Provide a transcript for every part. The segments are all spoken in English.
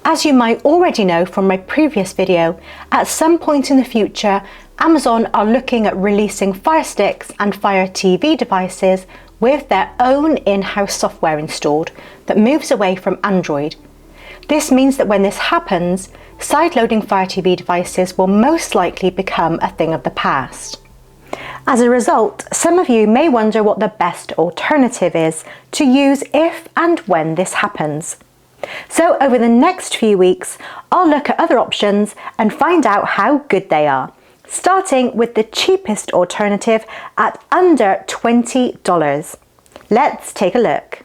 As you might already know from my previous video, at some point in the future, Amazon are looking at releasing Firesticks and Fire TV devices with their own in-house software installed that moves away from Android. This means that when this happens, sideloading Fire TV devices will most likely become a thing of the past. As a result, some of you may wonder what the best alternative is to use if and when this happens. So over the next few weeks, I'll look at other options and find out how good they are, starting with the cheapest alternative at under $20. Let's take a look.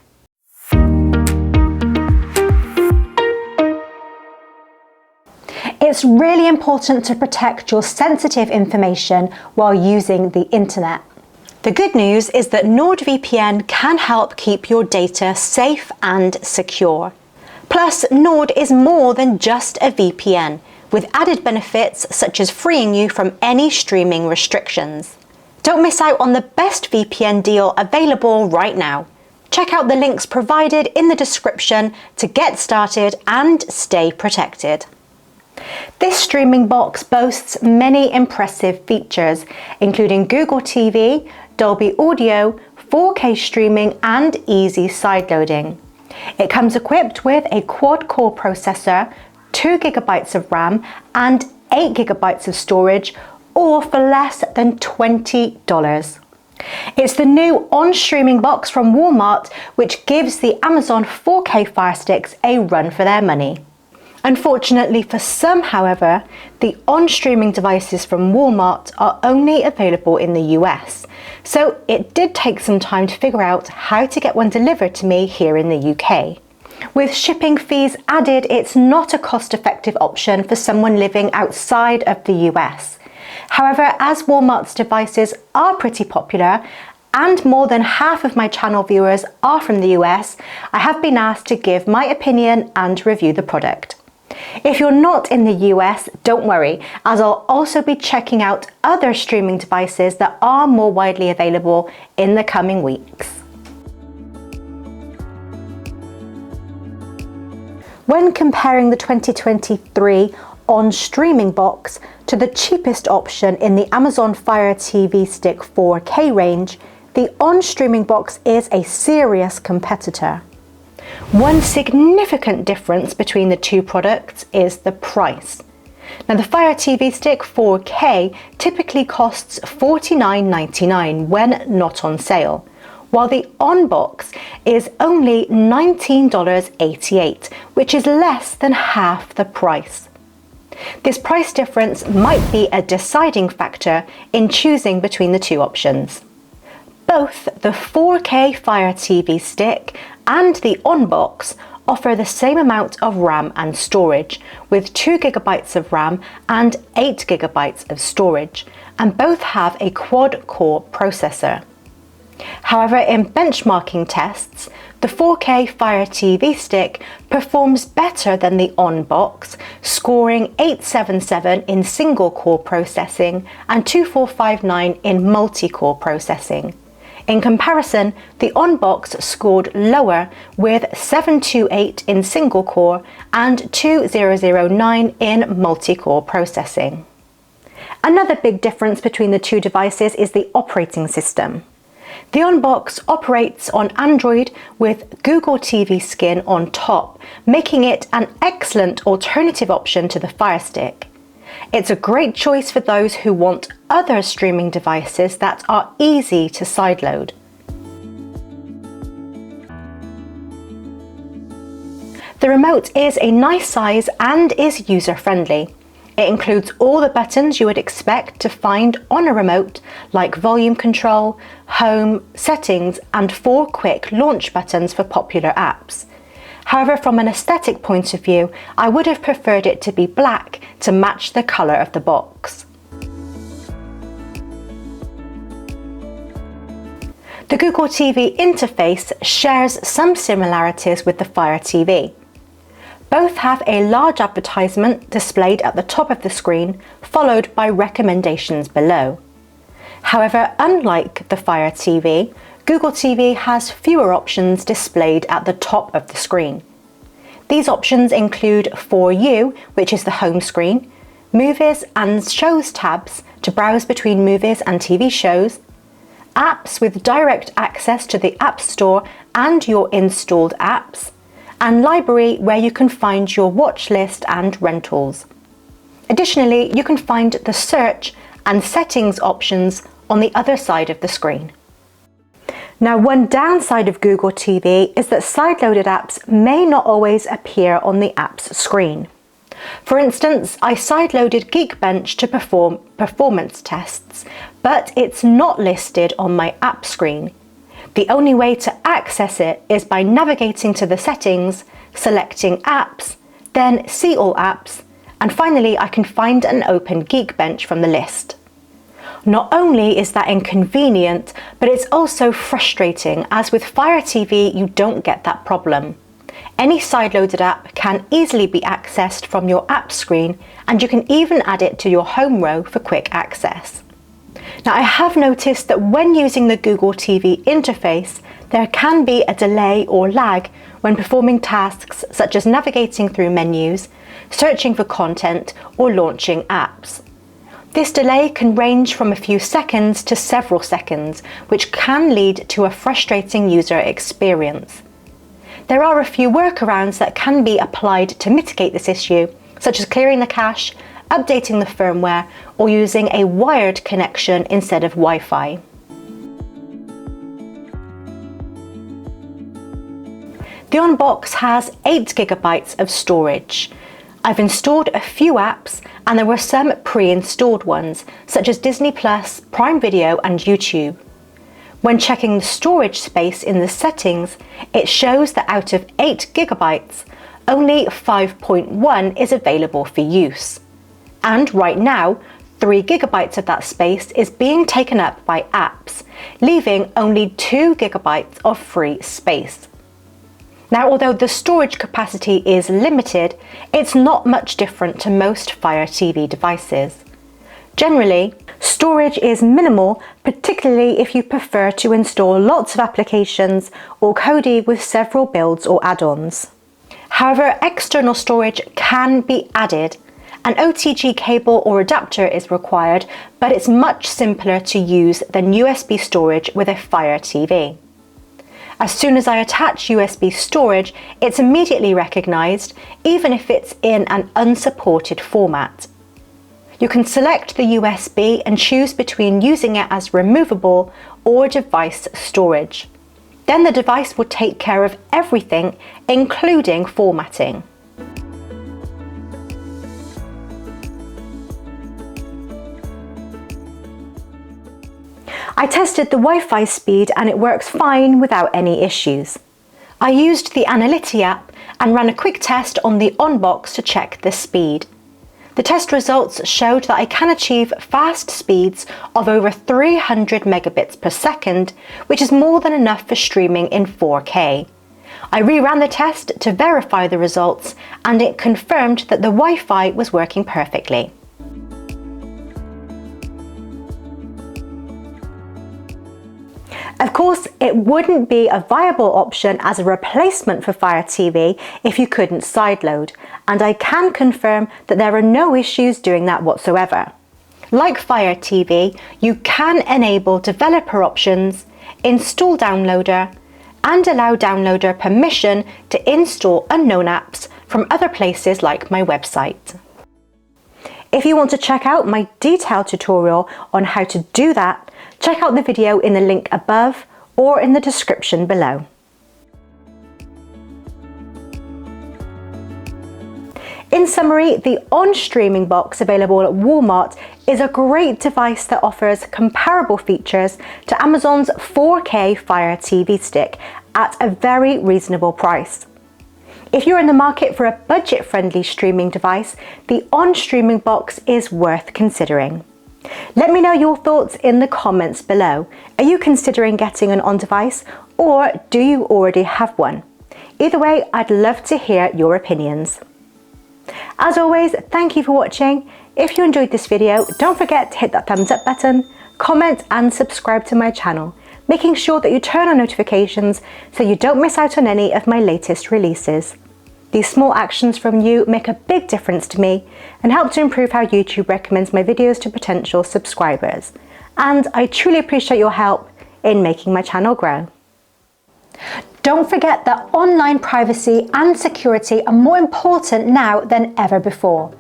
It's really important to protect your sensitive information while using the internet. The good news is that NordVPN can help keep your data safe and secure. Plus, Nord is more than just a VPN, with added benefits such as freeing you from any streaming restrictions. Don't miss out on the best VPN deal available right now. Check out the links provided in the description to get started and stay protected. This streaming box boasts many impressive features, including Google TV, Dolby Audio, 4K streaming and easy sideloading. It comes equipped with a quad-core processor, 2 GB of RAM and 8 GB of storage, all for less than $20. It's the new Onn streaming box from Walmart, which gives the Amazon 4K Firesticks a run for their money. Unfortunately for some, however, the Onn streaming devices from Walmart are only available in the US, so it did take some time to figure out how to get one delivered to me here in the UK. With shipping fees added, it's not a cost-effective option for someone living outside of the US. However, as Walmart's devices are pretty popular, and more than half of my channel viewers are from the US, I have been asked to give my opinion and review the product. If you're not in the US, don't worry, as I'll also be checking out other streaming devices that are more widely available in the coming weeks. When comparing the 2023 Onn streaming box to the cheapest option in the Amazon Fire TV Stick 4K range, the Onn streaming box is a serious competitor. One significant difference between the two products is the price. Now, the Fire TV Stick 4K typically costs $49.99 when not on sale, while the Onn box is only $19.88, which is less than half the price. This price difference might be a deciding factor in choosing between the two options. Both the 4K Fire TV Stick and the Onn box offer the same amount of RAM and storage, with 2 GB of RAM and 8 GB of storage, and both have a quad-core processor. However, in benchmarking tests, the 4K Fire TV Stick performs better than the Onn box, scoring 877 in single-core processing and 2459 in multi-core processing. In comparison, the Onn box scored lower with 728 in single core and 2009 in multi-core processing. Another big difference between the two devices is the operating system. The Onn box operates on Android with Google TV Skin on top, making it an excellent alternative option to the Firestick. It's a great choice for those who want other streaming devices that are easy to sideload. The remote is a nice size and is user-friendly. It includes all the buttons you would expect to find on a remote, like volume control, home, settings, and 4 quick launch buttons for popular apps. However, from an aesthetic point of view, I would have preferred it to be black to match the colour of the box. The Google TV interface shares some similarities with the Fire TV. Both have a large advertisement displayed at the top of the screen, followed by recommendations below. However, unlike the Fire TV, Google TV has fewer options displayed at the top of the screen. These options include For You, which is the home screen, Movies and Shows tabs to browse between movies and TV shows, Apps with direct access to the App Store and your installed apps, and Library, where you can find your watch list and rentals. Additionally, you can find the Search and Settings options on the other side of the screen. Now, one downside of Google TV is that sideloaded apps may not always appear on the app's screen. For instance, I sideloaded Geekbench to perform performance tests, but it's not listed on my app screen. The only way to access it is by navigating to the settings, selecting Apps, then See All Apps, and finally I can find and open Geekbench from the list. Not only is that inconvenient, but it's also frustrating, as with Fire TV you don't get that problem. Any sideloaded app can easily be accessed from your app screen, and you can even add it to your home row for quick access. Now, I have noticed that when using the Google TV interface, there can be a delay or lag when performing tasks such as navigating through menus, searching for content, or launching apps. This delay can range from a few seconds to several seconds, which can lead to a frustrating user experience. There are a few workarounds that can be applied to mitigate this issue, such as clearing the cache, updating the firmware, or using a wired connection instead of Wi-Fi. The Onn Box has 8 GB of storage. I've installed a few apps, and there were some pre-installed ones, such as Disney+, Prime Video and YouTube. When checking the storage space in the settings, it shows that out of 8 GB, only 5.1 is available for use. And right now, 3 GB of that space is being taken up by apps, leaving only 2 GB of free space. Now, although the storage capacity is limited, it's not much different to most Fire TV devices. Generally, storage is minimal, particularly if you prefer to install lots of applications or Kodi with several builds or add-ons. However, external storage can be added. An OTG cable or adapter is required, but it's much simpler to use than USB storage with a Fire TV. As soon as I attach USB storage, it's immediately recognised, even if it's in an unsupported format. You can select the USB and choose between using it as removable or device storage. Then the device will take care of everything, including formatting. I tested the Wi-Fi speed and it works fine without any issues. I used the Analytics app and ran a quick test on the Onn Box to check the speed. The test results showed that I can achieve fast speeds of over 300 megabits per second, which is more than enough for streaming in 4K. I reran the test to verify the results, and it confirmed that the Wi-Fi was working perfectly. Of course, it wouldn't be a viable option as a replacement for Fire TV if you couldn't sideload, and I can confirm that there are no issues doing that whatsoever. Like Fire TV, you can enable developer options, install downloader, and allow downloader permission to install unknown apps from other places like my website. If you want to check out my detailed tutorial on how to do that, check out the video in the link above or in the description below. In summary, the Onn streaming box available at Walmart is a great device that offers comparable features to Amazon's 4K Fire TV Stick at a very reasonable price. If you're in the market for a budget-friendly streaming device, the Onn streaming box is worth considering. Let me know your thoughts in the comments below. Are you considering getting an Onn device, or do you already have one? Either way, I'd love to hear your opinions. As always, thank you for watching. If you enjoyed this video, don't forget to hit that thumbs up button, comment and subscribe to my channel, making sure that you turn on notifications so you don't miss out on any of my latest releases. These small actions from you make a big difference to me and help to improve how YouTube recommends my videos to potential subscribers. And I truly appreciate your help in making my channel grow. Don't forget that online privacy and security are more important now than ever before,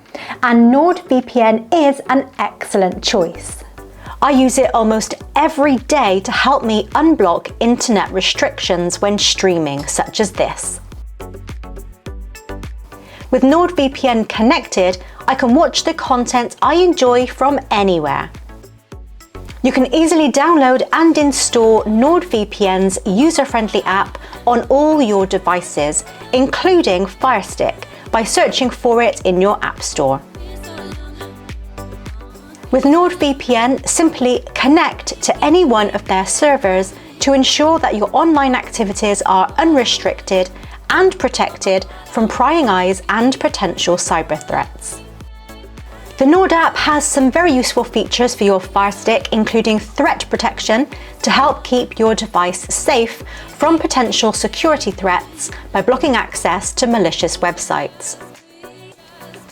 and NordVPN is an excellent choice. I use it almost every day to help me unblock internet restrictions when streaming, such as this. With NordVPN connected, I can watch the content I enjoy from anywhere. You can easily download and install NordVPN's user-friendly app on all your devices, including Firestick, by searching for it in your App Store. With NordVPN, simply connect to any one of their servers to ensure that your online activities are unrestricted and protected from prying eyes and potential cyber threats. The Nord app has some very useful features for your Firestick, including threat protection to help keep your device safe from potential security threats by blocking access to malicious websites.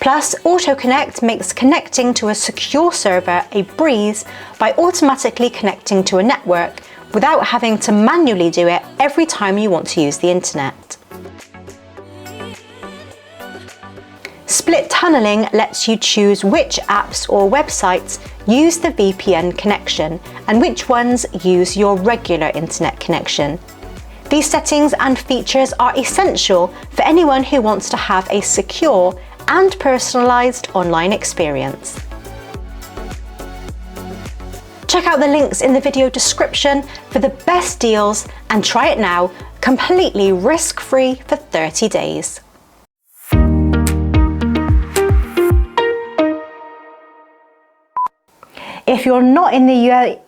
Plus, AutoConnect makes connecting to a secure server a breeze by automatically connecting to a network without having to manually do it every time you want to use the internet. Split tunneling lets you choose which apps or websites use the VPN connection and which ones use your regular internet connection. These settings and features are essential for anyone who wants to have a secure and personalised online experience. Check out the links in the video description for the best deals and try it now, completely risk-free for 30 days. If you're not in the